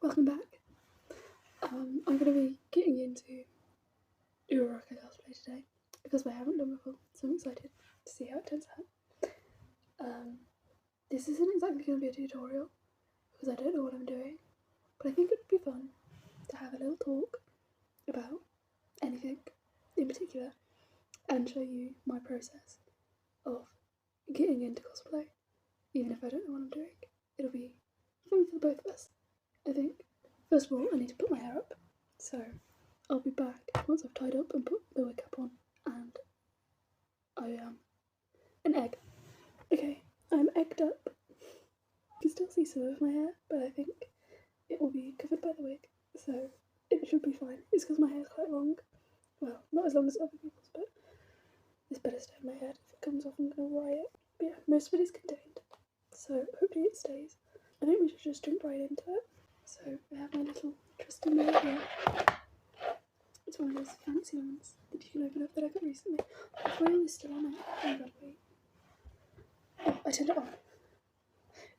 Welcome back. I'm going to be getting into Uraraka cosplay today because I haven't done before, so I'm excited to see how it turns out. This isn't exactly going to be a tutorial because I don't know what I'm doing, but I think it would be fun to have a little talk about anything in particular and show you my process of getting into cosplay, even if I don't know what I'm doing. It'll be fun for the both of us, I think. First of all, I need to put my hair up, so I'll be back once I've tied up and put the wig cap on, and I am an egg. Okay, I'm egged up. You can still see some of my hair, but I think it will be covered by the wig, so it should be fine. It's because my hair is quite long. Well, not as long as other people's, but it's better to stay on my head. If it comes off, I'm going to riot. But yeah, most of it is contained, so hopefully it stays. I think we should just jump right into it. So I have my little trusty mirror here. It's one of those fancy ones that you can open up that I got recently. The foil is still on it. Oh god, wait. Oh, I turned it on.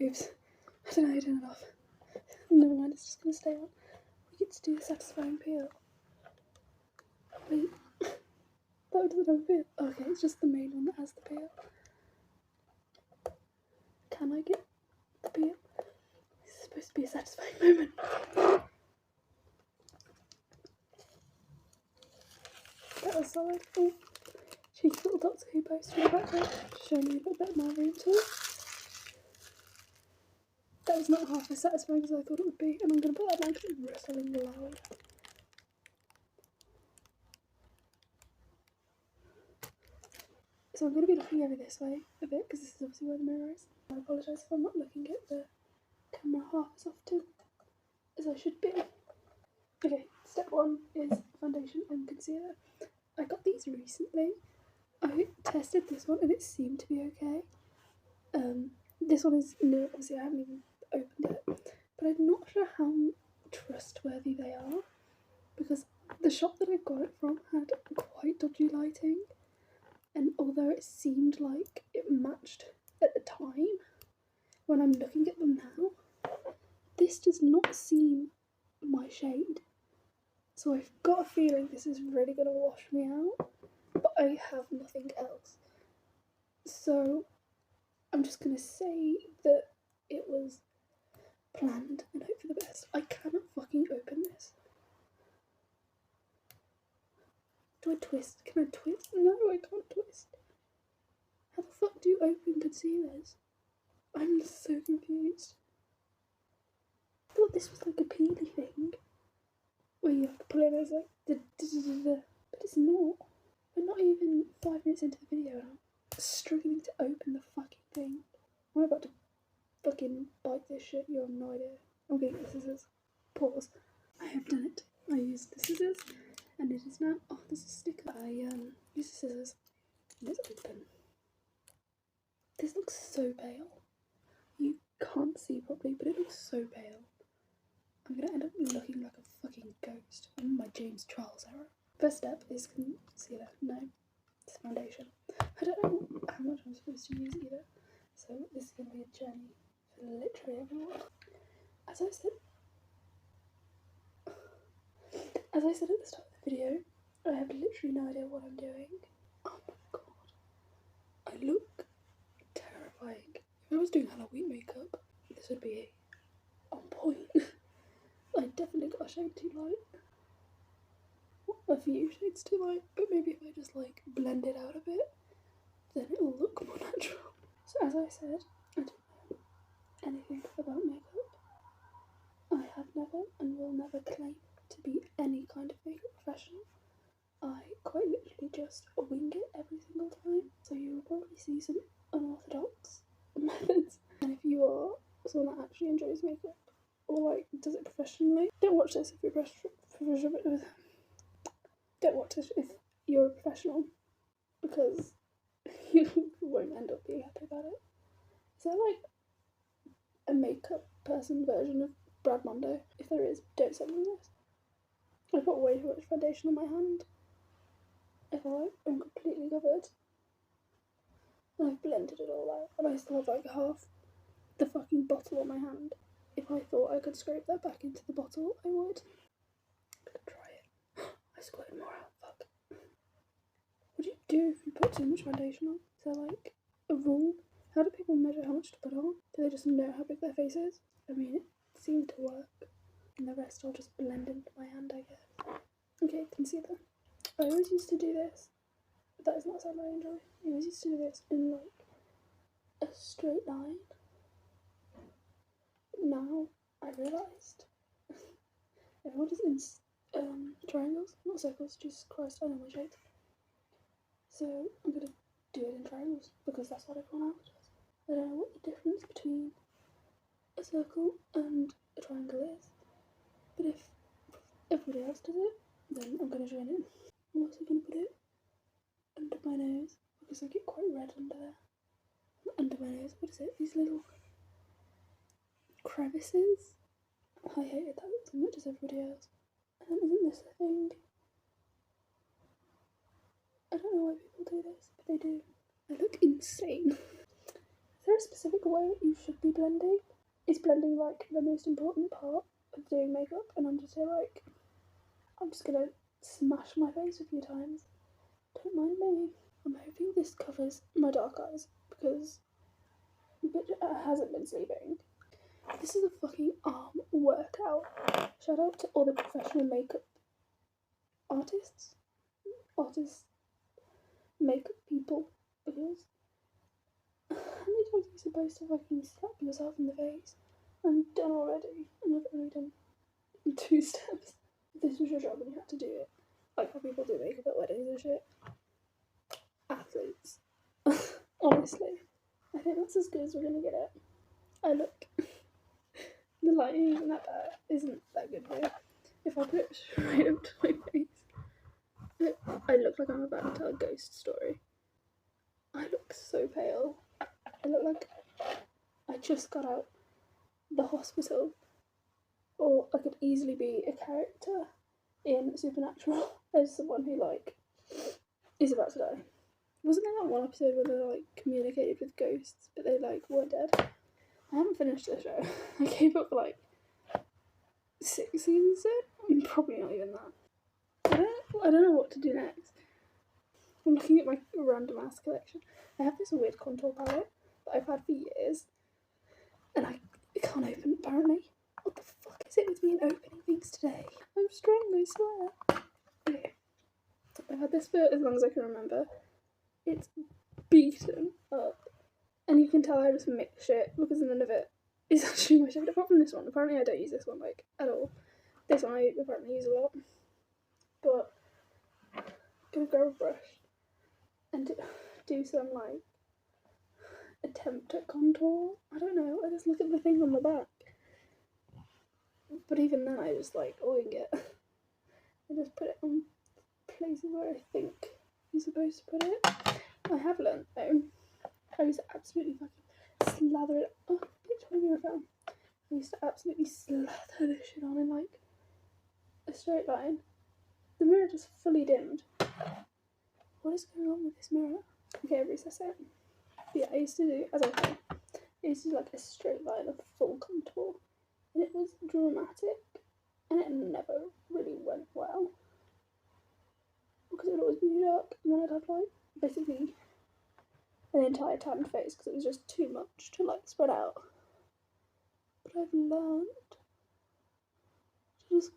Oops. I don't know how to turn it off. Never mind, it's just going to stay on. We get to do the satisfying peel. Wait. That one doesn't have a peel. Oh, okay, it's just the main one that has the peel. Can I get the peel? This is supposed to be a satisfying moment. That was solid. Oh, cheeky little Doctor Who poster in the background, showing me a little bit of my room tour. That was not half as satisfying as I thought it would be, and I'm going to put that down because it's rustling loud. So I'm going to be looking over this way a bit because this is obviously where the mirror is. I apologise if I'm not looking at the camera half as often as I should be. Okay, step one is foundation and concealer. I got these recently. I tested this one and it seemed to be okay. This one is new, obviously I haven't even opened it, but I'm not sure how trustworthy they are because the shop that I got it from had quite dodgy lighting, and although it seemed like it matched at the time, when I'm looking at them now, this does not seem my shade. So I've got a feeling this is really going to wash me out, but I have nothing else. So I'm just going to say that it was planned and hope for the best. I cannot fucking open this. Do I twist? Can I twist? No, I can't twist. How the fuck do you open concealers? I'm so confused. I thought this was like a peely thing, where you have to pull it as like but it's not. We're not even 5 minutes into the video and I'm struggling to open the fucking thing. I'm about to fucking bite this shit, you have no idea. I'm getting the scissors. Pause. I have done it. I used the scissors and it is now, oh there's a sticker. I used the scissors and it's open. This looks so pale. You can't see properly, but it looks so pale. I'm gonna end up looking like a fucking ghost. I'm in my James Charles era. First step is concealer. No, it's foundation. I don't know how much I'm supposed to use either, so this is gonna be a journey for literally everyone. As I said at the start of the video, I have literally no idea what I'm doing. Oh my god, I look terrifying. If I was doing Halloween makeup, this would be on point. I definitely got a shade too light. A few shades too light, but maybe if I just like blend it out a bit, then it'll look more natural. So as I said, I don't know anything about makeup. I have never and will never claim to be any kind of makeup professional. I quite literally just wing it every single time, so you will probably see some unorthodox methods. And if you are someone that actually enjoys makeup, or like does it professionally, don't watch this if you're don't watch this if you're a professional, because you won't end up being happy about it. Is there like a makeup person version of Brad Mondo? If there is, don't send me this. I've got way too much foundation on my hand. I feel like I'm completely covered. And I've blended it all out, and I still have like half the fucking bottle on my hand. if I thought I could scrape that back into the bottle, I would. I'm gonna try it. I squirted more out, fuck. What do you do if you put too much foundation on? Is there like a rule? How do people measure how much to put on? Do they just know how big their face is? I mean, it seemed to work. And the rest I'll just blend into my hand, I guess. Okay, concealer. I always used to do this. But that is not something I enjoy. I always used to do this in like a straight line. Now I realised everyone does in triangles, not circles. Jesus Christ, I know my shapes. So I'm gonna do it in triangles because that's what everyone else does. I don't know what the difference between a circle and a triangle is, but if everybody else does it, then I'm gonna join in. I'm also gonna put it under my nose because I get quite red under there. Under my nose, what is it? These little crevices. I hated that so much as everybody else. Isn't this a thing? I don't know why people do this, but they do. I look insane. Is there a specific way you should be blending? Is blending like the most important part of doing makeup? And I'm just here like, I'm just gonna smash my face a few times. Don't mind me. I'm hoping this covers my dark eyes because bitch hasn't been sleeping. This is a fucking arm workout. Shout out to all the professional makeup artists, makeup people, because how many times are you supposed to fucking slap yourself in the face? I'm done already, and I've only done 2 steps. If this was your job and you had to do it, like how people do makeup at weddings and shit. Athletes. Honestly. I think that's as good as we're gonna get it. I look. The lighting isn't that good here. If I put it straight up to my face, I look like I'm about to tell a ghost story. I look so pale. I look like I just got out the hospital, or I could easily be a character in Supernatural as someone who like is about to die. Wasn't there that one episode where they like communicated with ghosts, but they like weren't dead? I haven't finished the show. I gave up for like 6 seasons in. Probably not even that. I don't know what to do next. I'm looking at my random ass collection. I have this weird contour palette that I've had for years, and I can't open it apparently. What the fuck is it with me and opening things today? I'm strong, I swear. Okay. I've had this for as long as I can remember. It's beaten up. And you can tell I just mix shit because none of it is actually my shade, apart from this one. Apparently I don't use this one, like, at all. This one I apparently use a lot. But I'm gonna grab a brush and do some, like, attempt at contour. I don't know, I just look at the thing on the back. But even then I just, like, wing it. I just put it on places where I think you're supposed to put it. I have learnt, though. I used to absolutely fucking slather it. Oh, bitch, what are you from? I used to absolutely slather this shit on in like a straight line. The mirror just fully dimmed. What is going on with this mirror? Okay, I've recessed it. But yeah, I used to do, as I said, I used to do like a straight line of full contour. And it was dramatic. And it never really went well. Because it would always be dark. And then I'd have like, basically, an entire tanned face because it was just too much to like spread out. But I've learned to just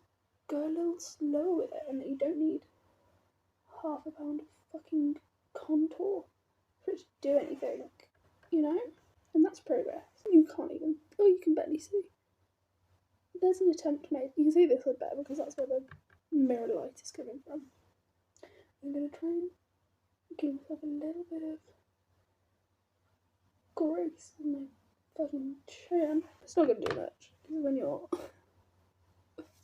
go a little slower with it, and that you don't need half a pound of fucking contour for it to do anything, you know? And that's progress. You can't even, oh, you can barely see. There's an attempt made. You can see this one better because that's where the mirror light is coming from. I'm going to try and give myself a little bit of grace on my fucking chin. It's not going to do much, because when you're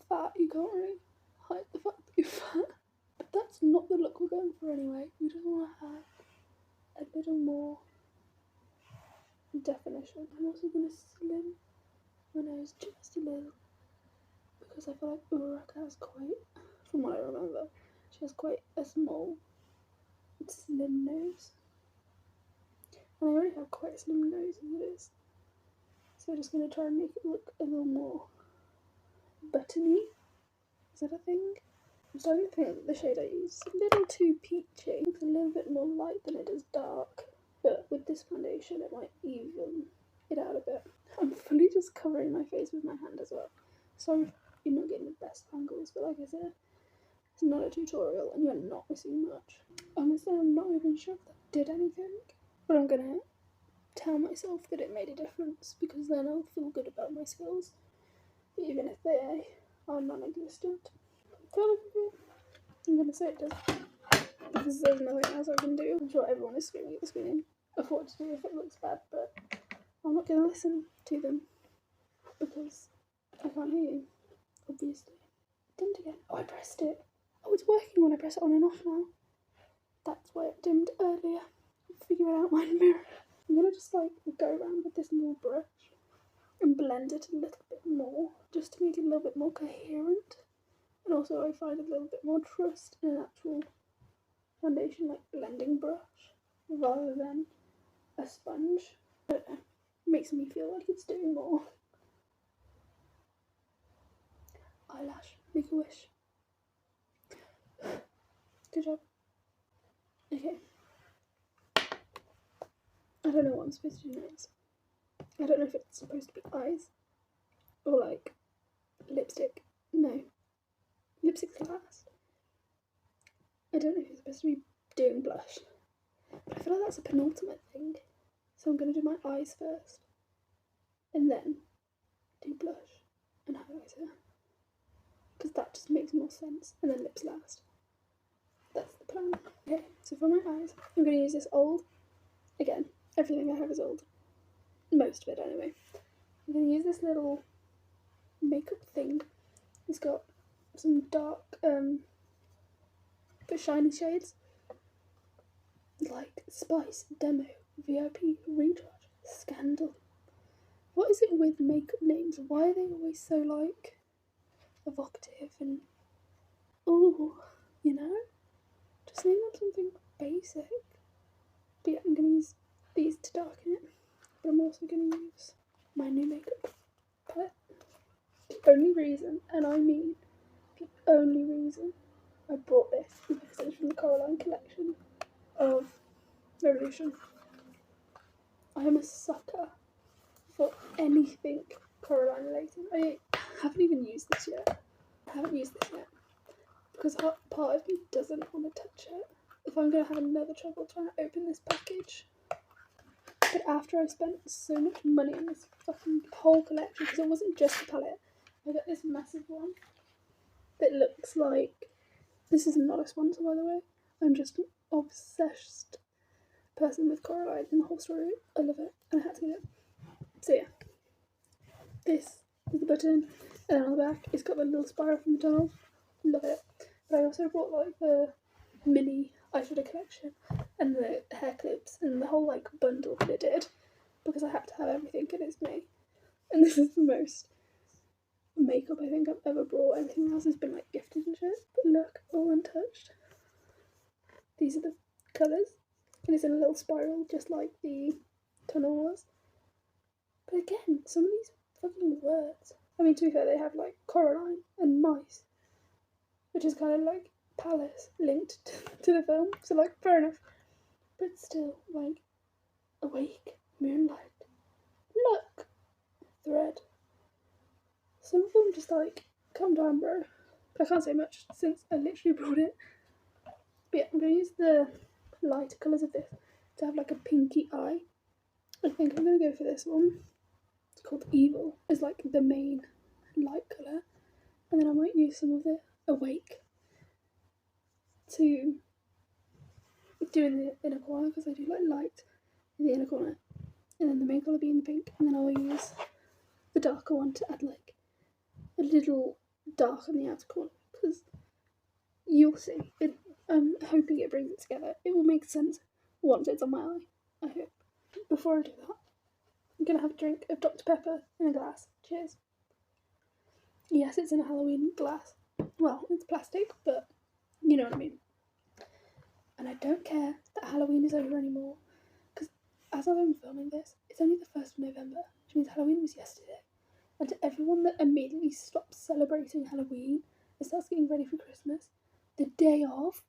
fat, you can't really hide the fact that you're fat. But that's not the look we're going for anyway. We just want to have a little more definition. I'm also going to slim my nose just a little, because I feel like Uraraka has quite, from what I remember, she has quite a small, slim nose. And I already have quite a slim nose as it is. So I'm just going to try and make it look a little more buttony. Is that a thing? I'm starting to think that the shade I use is a little too peachy. It's a little bit more light than it is dark. But with this foundation it might even it out a bit. I'm fully just covering my face with my hand as well. Sorry if you're not getting the best angles, but like I said, it's not a tutorial and you're not missing much. Honestly, I'm not even sure if that did anything, but I'm gonna tell myself that it made a difference because then I'll feel good about my skills, even if they are non-existent. I'm gonna say it does because there's nothing else I can do. I'm sure everyone is screaming at the screen of what to do if it looks bad, but I'm not gonna listen to them because I can't hear you, obviously. Dimmed again. Oh, I pressed it. Oh, it's working when I press it on and off now. That's why it dimmed earlier. I'll figure it out my mirror. I'm gonna just like go around with this little brush and blend it a little bit more, just to make it a little bit more coherent. And also I find a little bit more trust in an actual foundation like blending brush rather than a sponge. I don't know. It makes me feel like it's doing more. Eyelash, make a wish. Good job. Okay. I don't know what I'm supposed to do next. I don't know if it's supposed to be eyes or like lipstick. No. Lipstick's last. I don't know if it's supposed to be doing blush. But I feel like that's a penultimate thing. So I'm going to do my eyes first. And then do blush and highlighter. Because that just makes more sense. And then lips last. That's the plan. Okay, so for my eyes, I'm going to use this old. Again, everything I have is old. Most of it anyway. I'm going to use this little makeup thing. It's got some dark, but shiny shades. Like Spice, Demo, VIP, Recharge, Scandal. What is it with makeup names? Why are they always so like evocative and oh, you know? Just name them something basic. But yeah, I'm going to use these to darken it. But I'm also going to use my new makeup palette. The only reason, and I mean the only reason I bought this is because it's from the Coraline collection of Revolution. I am a sucker for anything Coraline related. I haven't even used this yet. Because part of me doesn't want to touch it. If I'm going to have another trouble trying to open this package. But after I spent so much money on this fucking whole collection, because it wasn't just the palette, I got this massive one that looks like, this is not a sponsor by the way, I'm just an obsessed person with Coraline in the whole story. I love it and I had to get it. So yeah, this is the button, and then on the back it's got the little spiral from the tunnel. Love it. But I also bought like the mini eyeshadow collection and the hair clips and the whole like bundle that it did, because I had to have everything and it's me. And this is the most makeup I think I've ever brought. Everything else has been like gifted and shit. But look, all untouched. These are the colours. And it's in a little spiral just like the tunnel was. But again, some of these fucking words. I mean, to be fair, they have like Coraline and mice, which is kind of like Palace linked to the film. So like, fair enough. But still, like, awake, moonlight, look, thread. Some of them just like, calm down bro. But I can't say much since I literally brought it. But yeah, I'm going to use the lighter colours of this to have like a pinky eye. I think I'm going to go for this one. It's called Evil. It's like the main light colour. And then I might use some of the Awake to do in the inner corner, because I do like light in the inner corner. And then the main colour being the pink. And then I'll use the darker one to add like a little dark on the outer corner, because you'll see. I'm hoping it brings it together. It will make sense once it's on my eye, I hope. Before I do that, I'm going to have a drink of Dr. Pepper in a glass. Cheers. Yes, it's in a Halloween glass. Well, it's plastic, but you know what I mean. And I don't care that Halloween is over anymore, because as I'm filming this, it's only the 1st of November. which means Halloween was yesterday. And to everyone that immediately stops celebrating Halloween and starts getting ready for Christmas, the day of,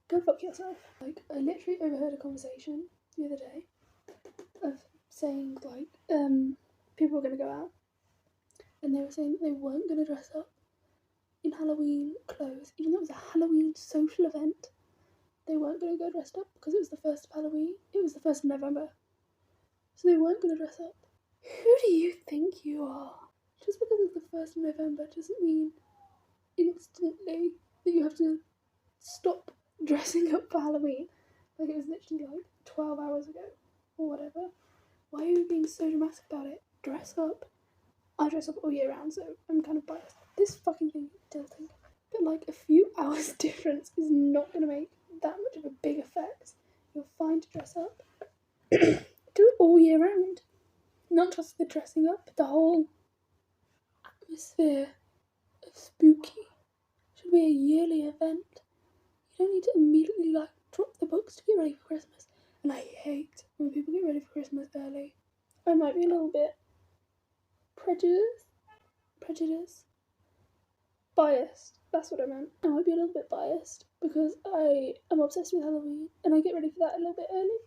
go fuck yourself. Like, I literally overheard a conversation the other day of saying, like, people were going to go out, and they were saying that they weren't going to dress up in Halloween clothes, even though it was a Halloween social event. They weren't going to go dressed up because it was the 1st of Halloween. It was the 1st of November. So they weren't going to dress up. Who do you think you are? Just because it's the 1st of November doesn't mean instantly that you have to stop dressing up for Halloween. Like, it was literally like 12 hours ago or whatever. Why are you being so dramatic about it? Dress up. I dress up all year round, so I'm kind of biased. This fucking thing is tilting. But like, a few hours difference is not going to make that much of a big effect. You're fine to dress up. Do it all year round. Not just the dressing up, the whole atmosphere of spooky should be a yearly event. You don't need to immediately like drop the books to get ready for Christmas. And I hate when people get ready for Christmas early. I might be a little bit biased. That's what I meant. I might be a little bit biased because I am obsessed with Halloween and I get ready for that a little bit early.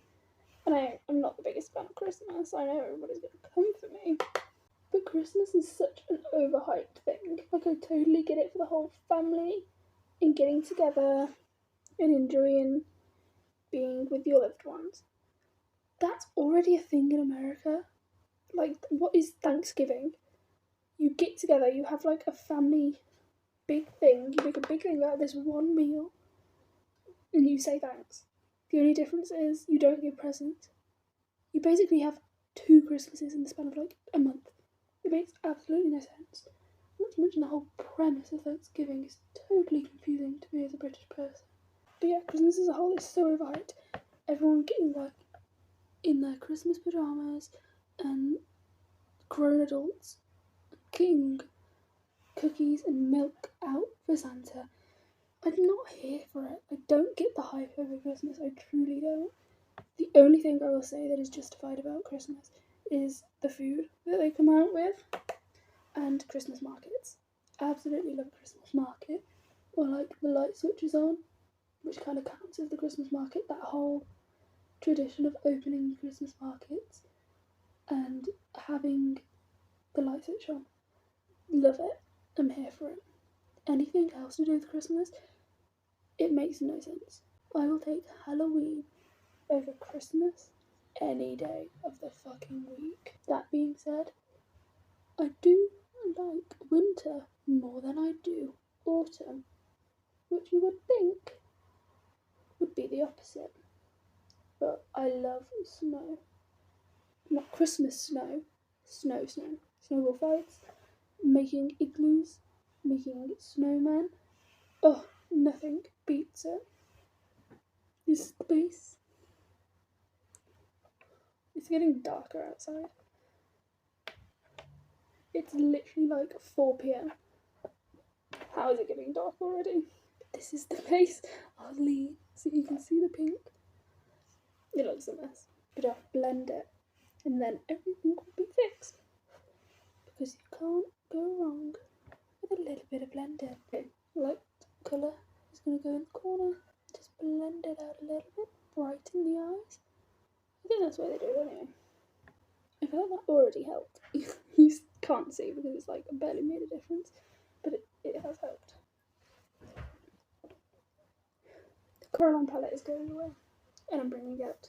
And I'm not the biggest fan of Christmas. I know everybody's going to come for me. But Christmas is such an overhyped thing. Like, I totally get it for the whole family and getting together and enjoying being with your loved ones. That's already a thing in America. Like, what is Thanksgiving? You get together, you have like a family big thing, you make a big thing out of this one meal, and you say thanks. The only difference is you don't give presents. You basically have 2 Christmases in the span of like a month. It makes absolutely no sense. Not to mention the whole premise of Thanksgiving is totally confusing to me as a British person. But yeah, Christmas as a whole is so overhyped. Everyone getting like in their Christmas pyjamas and grown adults getting cookies and milk out for Santa. I'm not here for it. I don't get the hype over Christmas. I truly don't. The only thing I will say that is justified about Christmas is the food that they come out with and Christmas markets. I absolutely love a Christmas market, or like the light switches on, which kind of counts as the Christmas market. That whole tradition of opening Christmas markets and having the light switch on. Love it. I'm here for it. Anything else to do with Christmas, it makes no sense. I will take Halloween over Christmas any day of the fucking week. That being said, I do like winter more than I do autumn, which you would think would be the opposite. But I love snow. Not Christmas snow, snow. Snowball fights, making igloos, making snowmen. Oh, nothing beats it. This is the base. It's getting darker outside. It's literally like 4 p.m. How is it getting dark already? This is the base. I'll lean so you can see the pink. It looks a mess, but I'll blend it and then everything will be fixed. Because you can't go wrong with a little bit of blending. Okay, light colour is going to go in the corner. Just blend it out a little bit, brighten the eyes. I think that's what they do anyway. I feel like that already helped. You can't see because it's like barely made a difference, but it has helped. The Coraline palette is going away and I'm bringing out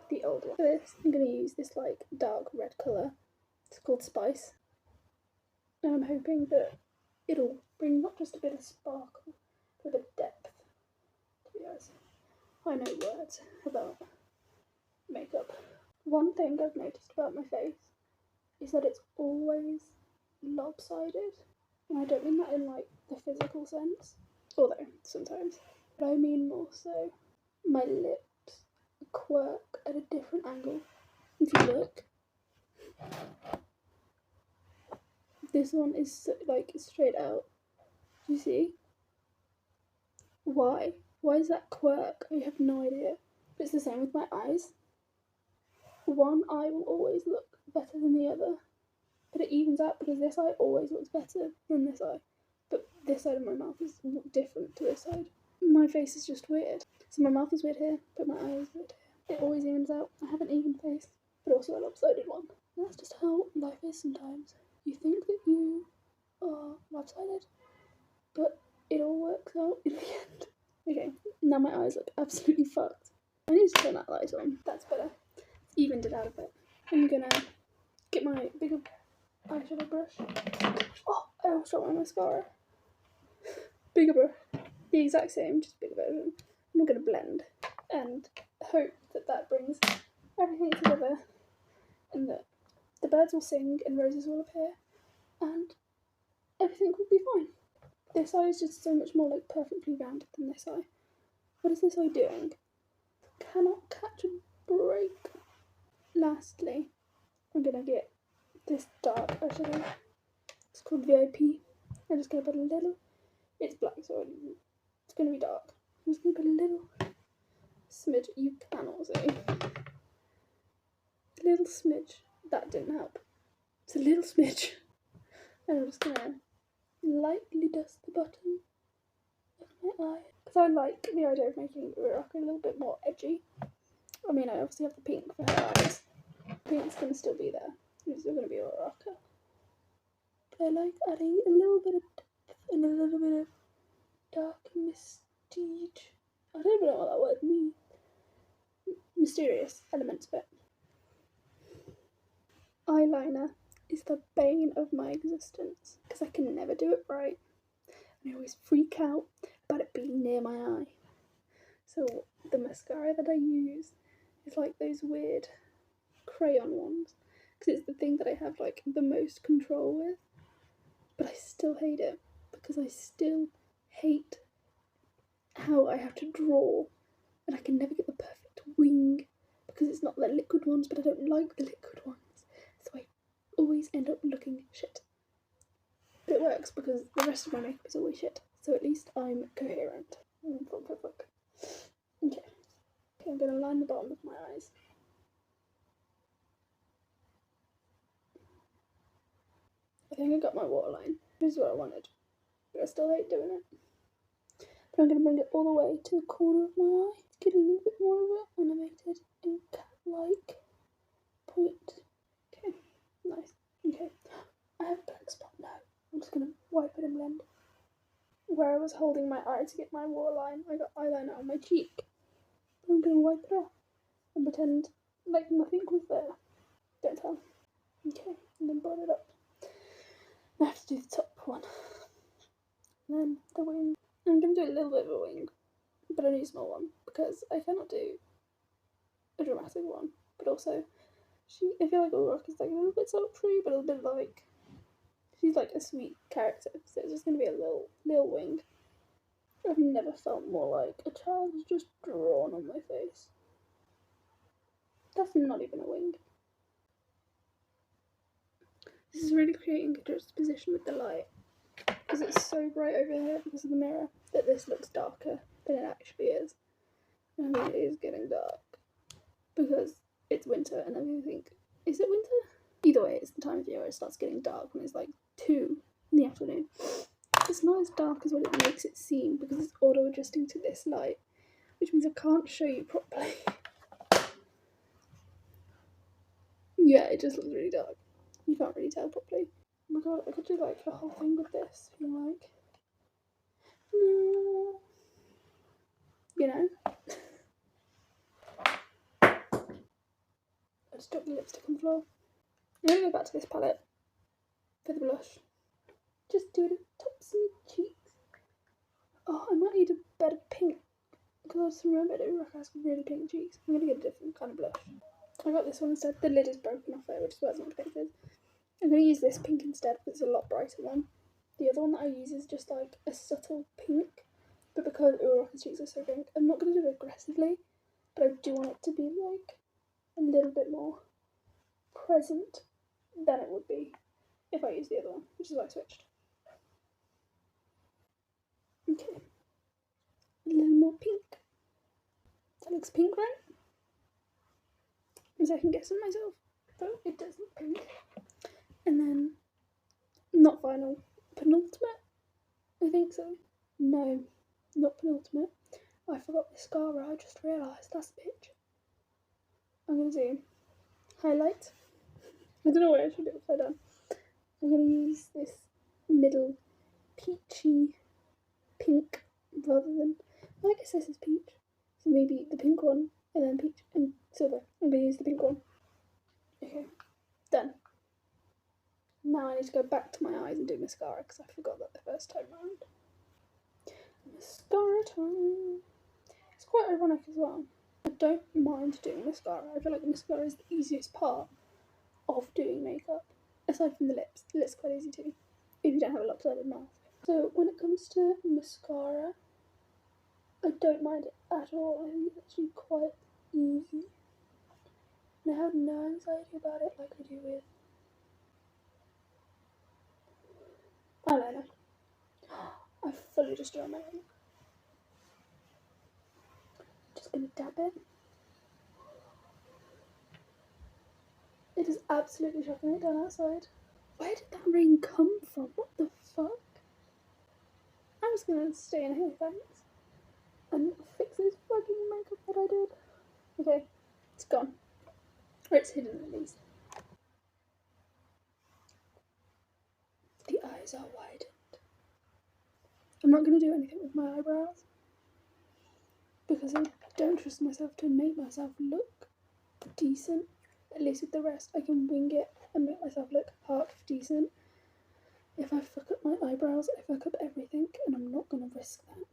the old one. For this, I'm going to use this like dark red colour. It's called Spice. And I'm hoping that it'll bring not just a bit of sparkle, but a bit of depth to the eyes. I know words about makeup. One thing I've noticed about my face is that it's always lopsided. And I don't mean that in like the physical sense, although sometimes. But I mean more so my lips quirk at a different angle. If you look, this one is so, like straight out. Do you see? Why? Why is that quirk? I have no idea. But it's the same with my eyes. One eye will always look better than the other, but it evens out because this eye always looks better than this eye, but this side of my mouth is different to this side. My face is just weird. So my mouth is weird here, but my eye is weird here. It always evens out. I have an even face, but also a lopsided one. And that's just how life is sometimes. You think that you are lopsided, but it all works out in the end. Okay, now my eyes look absolutely fucked. I need to turn that light on. That's better. It's evened it out a bit. I'm gonna get my bigger eyeshadow brush. Oh, I almost dropped my mascara. Bigger brush. The exact same, just bigger version. I'm gonna blend and hope that that brings everything together and that the birds will sing and roses will appear and everything will be fine. This eye is just so much more like perfectly rounded than this eye. What is this eye doing? Cannot catch a break. Lastly, I'm gonna get this dark eyeshadow. It's called VIP. I'm just gonna put a little. It's black, so it's gonna be dark. I'm just gonna put a little smidge. You cannot see. A little smidge. That didn't help. It's a little smidge. And I'm just gonna lightly dust the bottom of my eye. Because I like the idea of making Uraraka a little bit more edgy. I mean, I obviously have the pink for her eyes. Pink's gonna still be there. It's still gonna be Uraraka. But I like adding a little bit of depth and a little bit of dark mystige. I don't even know what that word means. Mysterious elements of it. Eyeliner is the bane of my existence because I can never do it right. And I always freak out about it being near my eye. So the mascara that I use is like those weird crayon ones because it's the thing that I have like the most control with. But I still hate it because I still hate how I have to draw and I can never get the perfect wing because it's not the liquid ones, but I don't like the liquid ones. So I always end up looking shit. But it works because the rest of my makeup is always shit. So at least I'm coherent. Okay, I'm going to line the bottom of my eyes. I think I got my waterline. This is what I wanted. But I still hate doing it. But I'm going to bring it all the way to the corner of my eye to get a little bit more of it animated in cat-like point. Okay, nice. Okay, I have a black spot now. I'm just going to wipe it and blend. Where I was holding my eye to get my waterline, I got eyeliner on my cheek. I'm going to wipe it off and pretend like nothing was there. Don't tell. Okay, and then blot it up. I have to do the top one. And then the wing. I'm going to do a little bit of a wing, but only a small one, because I cannot do a dramatic one. But also, I feel like Uraraka is like a little bit sultry, but a little bit like, she's like a sweet character, so it's just going to be a little wing. I've never felt more like a child was just drawn on my face. That's not even a wing. This is really creating a juxtaposition with the light, because it's so bright over here because of the mirror that this looks darker than it actually is. And I mean, it is getting dark because it's winter, and then you think, is it winter? Either way, it's the time of year where it starts getting dark when it's like 2 in the afternoon. It's not as dark as what it makes it seem because it's auto-adjusting to this light, which means I can't show you properly. Yeah, it just looks really dark. You can't really tell properly. Oh my god, I could do like a whole thing with this, if you like. No. You know? I just dropped the lipstick on the floor. I'm going to go back to this palette for the blush. Just do the tops and cheeks. Oh, I might need a better pink because I just remembered Uraraka has really pink cheeks. I'm going to get a different kind of blush. I got this one instead. The lid is broken off it, which is why it's not pigmented. I'm going to use this pink instead because it's a lot brighter one. The other one that I use is just like a subtle pink, but because Uraraka's cheeks are so pink, I'm not going to do it aggressively, but I do want it to be like a little bit more present than it would be if I used the other one, which is why I switched. Okay, a little more pink. That looks pink, right? I'm second guessing myself. but it does look pink. And then, not final, penultimate? I think so. No, not penultimate. I forgot mascara, I just realised, that's a bitch. I'm going to do highlight. I don't know why I should do it upside down. I'm going to use this middle peachy pink rather than, well, I guess this is peach. So maybe the pink one and then peach and silver. I'm going to use the pink one. Okay, done. Now I need to go back to my eyes and do mascara because I forgot that the first time round. Mascara time. It's quite ironic as well. I don't mind doing mascara. I feel like mascara is the easiest part of doing makeup. Aside from the lips. The lips are quite easy too, if you don't have a lopsided mouth. So when it comes to mascara, I don't mind it at all. I think it's actually quite easy. And I have no anxiety about it like I do with eyeliner. I fully just draw my own. Just gonna dab it. It is absolutely shocking it down outside. Where did that rain come from? What the fuck? I'm just gonna stay in here, thanks. And fix this fucking makeup that I did. Okay, it's gone. Or it's hidden at least. The eyes are widened. I'm not gonna do anything with my eyebrows because I don't trust myself to make myself look decent. At least with the rest, I can wing it and make myself look half decent. If I fuck up my eyebrows, I fuck up everything, and I'm not gonna risk that.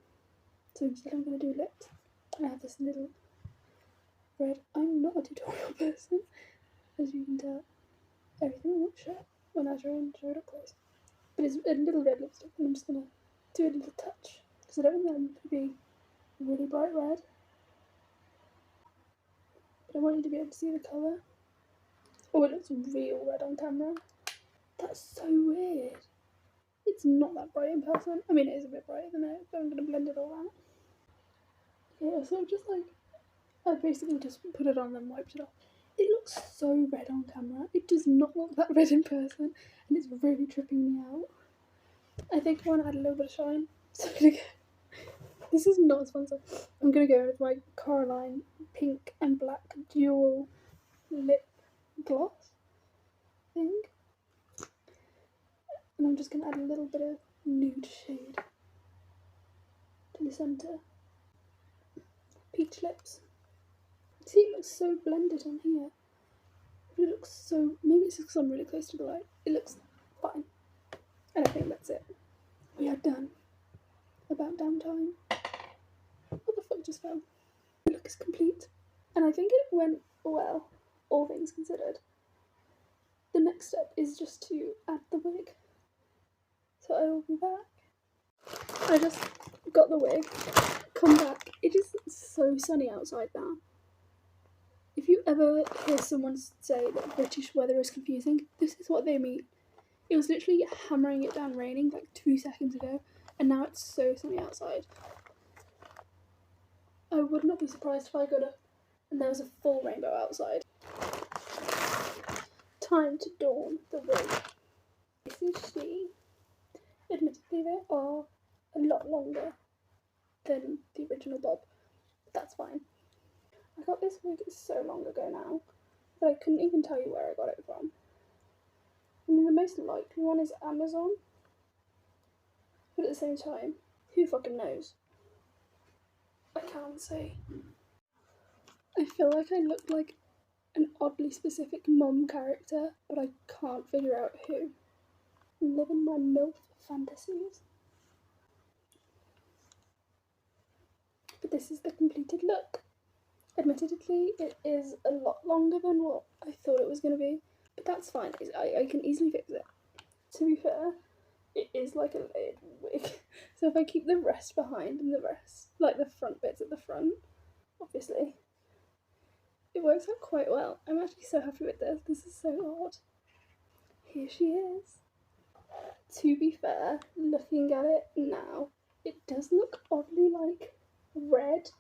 So instead, I'm gonna do lips. I have this little red. I'm not a tutorial person, as you can tell. Everything looks shut when I try and show it up close. But it's a little red lipstick, and I'm just gonna do a little touch because I don't want them to be really bright red. But I want you to be able to see the colour. Oh, it looks real red on camera. That's so weird. It's not that bright in person. I mean, it is a bit brighter than it, but I'm going to blend it all out. Yeah, so just like, I basically just put it on and then wiped it off. It looks so red on camera. It does not look that red in person, and it's really tripping me out. I think I want to add a little bit of shine. So I'm going to go. This is not a sponsor. I'm going to go with my Coraline pink and black dual lip gloss thing. And I'm just going to add a little bit of nude shade to the centre. Peach lips. See, it looks so blended on here. It looks so... Maybe it's because I'm really close to the light. It looks fine. And I think that's it. We are done. About damn time. What the fuck just fell? The look is complete. And I think it went well, all things considered. The next step is just to add the wig. So I will be back. I just got the wig. Come back. It is so sunny outside now. If you ever hear someone say that British weather is confusing, this is what they mean. It was literally hammering it down raining like 2 seconds ago, and now it's so sunny outside. I would not be surprised if I got up and there was a full rainbow outside. Time to don the wig. This is she. Admittedly, they are a lot longer than the original bob, but that's fine. I got this wig so long ago now that I couldn't even tell you where I got it from. I mean, the most likely one is Amazon, but at the same time, who fucking knows? I can't say. I feel like I look like an oddly specific mom character, but I can't figure out who. I'm living my MILF fantasies. But this is the completed look. Admittedly, it is a lot longer than what I thought it was going to be, but that's fine. I can easily fix it. To be fair, it is like a layered wig. So if I keep the rest behind and the rest, like the front bits at the front, obviously, it works out quite well. I'm actually so happy with this. This is so odd. Here she is. To be fair, looking at it now, it does look oddly like red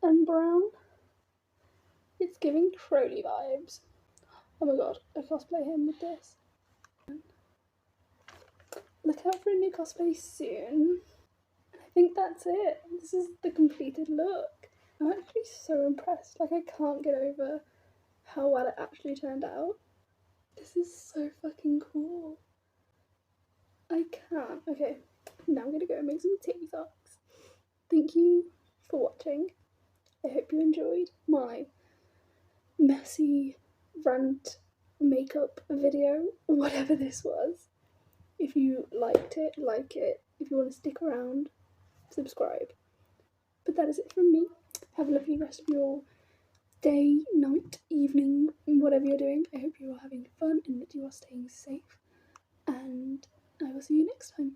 and brown. It's giving Crowley vibes. Oh my god, I cosplay him with this. Look out for a new cosplay soon. I think that's it. This is the completed look. I'm actually so impressed. Like, I can't get over how well it actually turned out. This is so fucking cool. I can't. Okay, now I'm gonna go and make some TikToks. Thank you for watching. I hope you enjoyed my messy rant makeup video, whatever this was. If you liked it, like it. If you want to stick around, subscribe. But that is it from me. Have a lovely rest of your day, night, evening, whatever you're doing. I hope you are having fun and that you are staying safe. And I will see you next time.